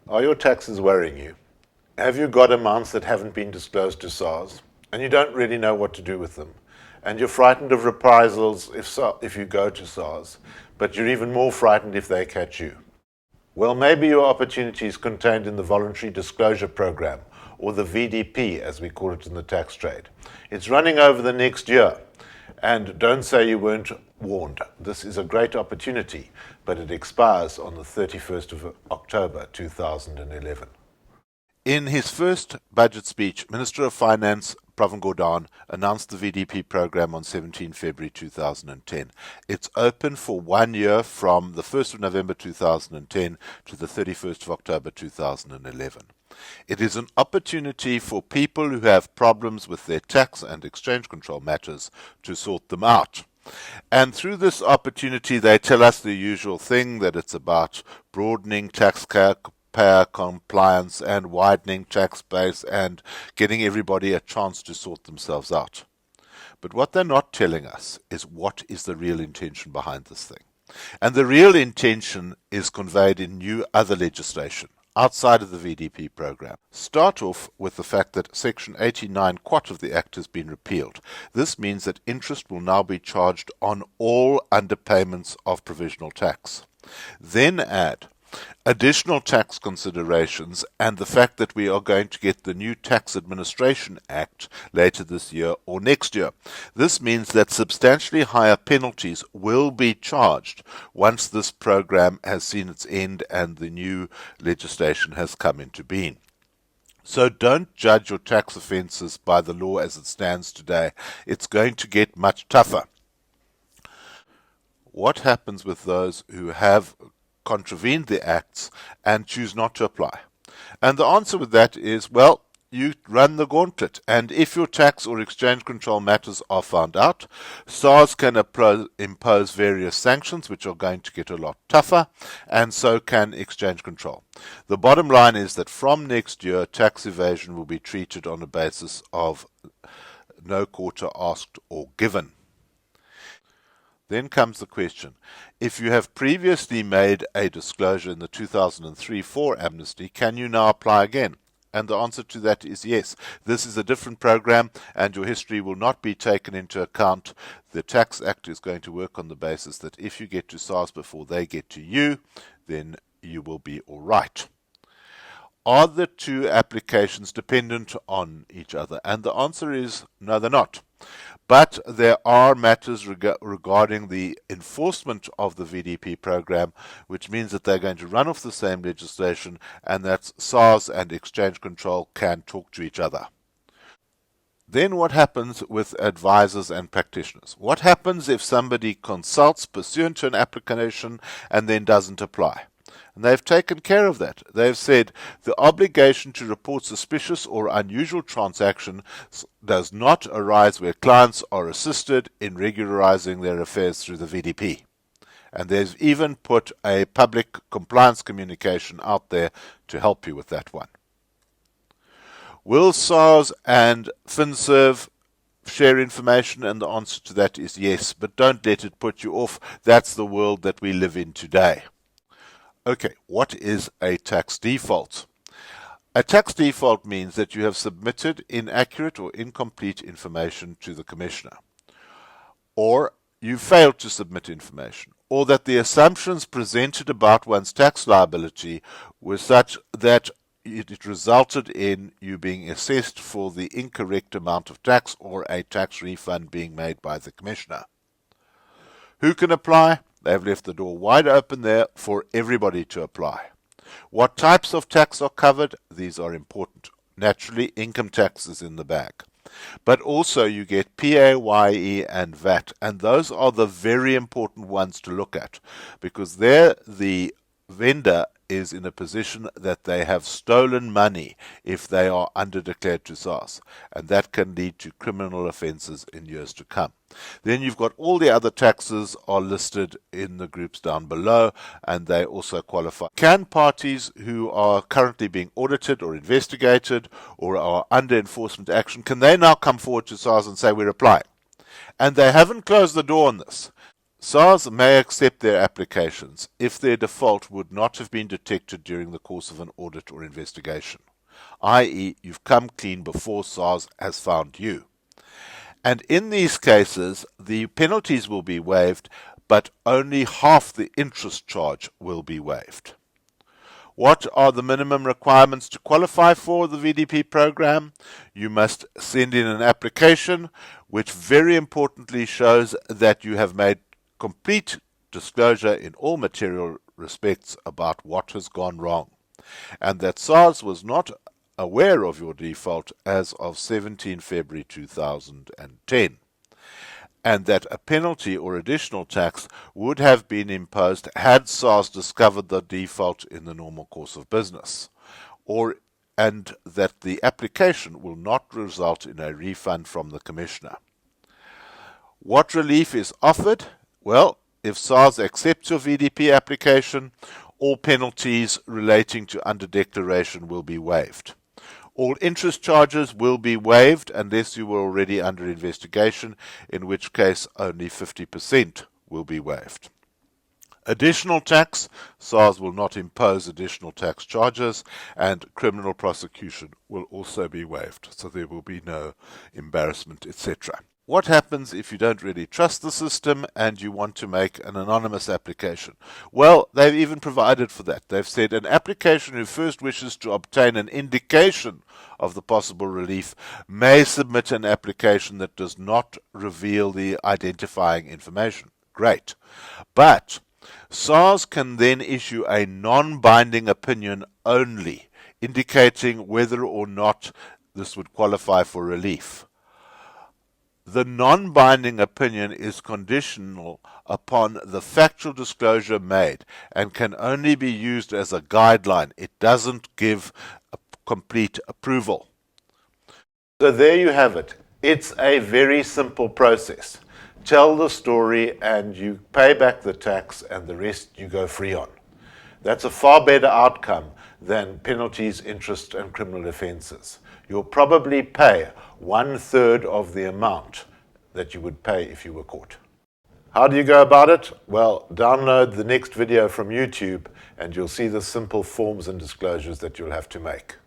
Are your taxes worrying you? Have you got amounts that haven't been disclosed to SARS and you don't really know what to do with them? And you're frightened of reprisals if you go to SARS, but you're even more frightened if they catch you. Well, maybe your opportunity is contained in the Voluntary Disclosure Program, or the VDP as we call it in the tax trade. It's running over the next year. And don't say you weren't warned. This is a great opportunity, but it expires on the 31st of October 2011. In his first budget speech, Minister of Finance Pravin Gordhan announced the VDP program on 17 February 2010. It's open for 1 year from the 1st of November 2010 to the 31st of October 2011. It is an opportunity for people who have problems with their tax and exchange control matters to sort them out. And through this opportunity, they tell us the usual thing, that it's about broadening taxpayer compliance and widening tax base and getting everybody a chance to sort themselves out. But what they're not telling us is what is the real intention behind this thing. And the real intention is conveyed in new other legislation outside of the VDP program. Start off with the fact that Section 89 Quat of the Act has been repealed. This means that interest will now be charged on all underpayments of provisional tax. Then add additional tax considerations and the fact that we are going to get the new Tax Administration Act later this year or next year. This means that substantially higher penalties will be charged once this program has seen its end and the new legislation has come into being. So don't judge your tax offences by the law as it stands today. It's going to get much tougher. What happens with those who have contravened the acts and choose not to apply? And the answer with that is, well, you run the gauntlet, and if your tax or exchange control matters are found out, SARS can impose various sanctions which are going to get a lot tougher, and so can exchange control. The bottom line is that from next year, tax evasion will be treated on a basis of no quarter asked or given. Then comes the question, if you have previously made a disclosure in the 2003-4 amnesty, can you now apply again? And the answer to that is yes. This is a different program and your history will not be taken into account. The Tax Act is going to work on the basis that if you get to SARS before they get to you, then you will be all right. Are the two applications dependent on each other? And the answer is no, they're not. But there are matters regarding the enforcement of the VDP program, which means that they're going to run off the same legislation and that SARS and exchange control can talk to each other. Then what happens with advisors and practitioners? What happens if somebody consults pursuant to an application and then doesn't apply? And they've taken care of that. They've said the obligation to report suspicious or unusual transactions does not arise where clients are assisted in regularizing their affairs through the VDP. And they've even put a public compliance communication out there to help you with that one. Will SARS and FinServ share information? And the answer to that is yes, but don't let it put you off. That's the world that we live in today. Okay, what is a tax default? A tax default means that you have submitted inaccurate or incomplete information to the Commissioner, or you failed to submit information, or that the assumptions presented about one's tax liability were such that it resulted in you being assessed for the incorrect amount of tax or a tax refund being made by the Commissioner. Who can apply? They've left the door wide open there for everybody to apply. What types of tax are covered? These are important. Naturally, income tax is in the bag. But also you get PAYE and VAT, and those are the very important ones to look at, because there the vendor is in a position that they have stolen money if they are underdeclared to SARS, and that can lead to criminal offences in years to come. Then you've got all the other taxes are listed in the groups down below, and they also qualify. Can parties who are currently being audited or investigated or are under enforcement action, can they now come forward to SARS and say we're applying? And they haven't closed the door on this. SARS may accept their applications if their default would not have been detected during the course of an audit or investigation, i.e., you've come clean before SARS has found you. And in these cases, the penalties will be waived, but only half the interest charge will be waived. What are the minimum requirements to qualify for the VDP program? You must send in an application which very importantly shows that you have made complete disclosure in all material respects about what has gone wrong, and that SARS was not aware of your default as of 17 February 2010. And that a penalty or additional tax would have been imposed had SARS discovered the default in the normal course of business, and that the application will not result in a refund from the Commissioner. What relief is offered? Well, if SARS accepts your VDP application, all penalties relating to underdeclaration will be waived. All interest charges will be waived unless you were already under investigation, in which case only 50% will be waived. Additional tax, SARS will not impose additional tax charges, and criminal prosecution will also be waived, so there will be no embarrassment, etc. What happens if you don't really trust the system and you want to make an anonymous application? Well, they've even provided for that. They've said an application who first wishes to obtain an indication of the possible relief may submit an application that does not reveal the identifying information. Great. But SARS can then issue a non-binding opinion only, indicating whether or not this would qualify for relief. The non-binding opinion is conditional upon the factual disclosure made and can only be used as a guideline. It doesn't give a complete approval. So there you have it. It's a very simple process. Tell the story and you pay back the tax and the rest you go free on. That's a far better outcome than penalties, interest, and criminal offences. You'll probably pay 1/3 of the amount that you would pay if you were caught. How do you go about it? Well, download the next video from YouTube and you'll see the simple forms and disclosures that you'll have to make.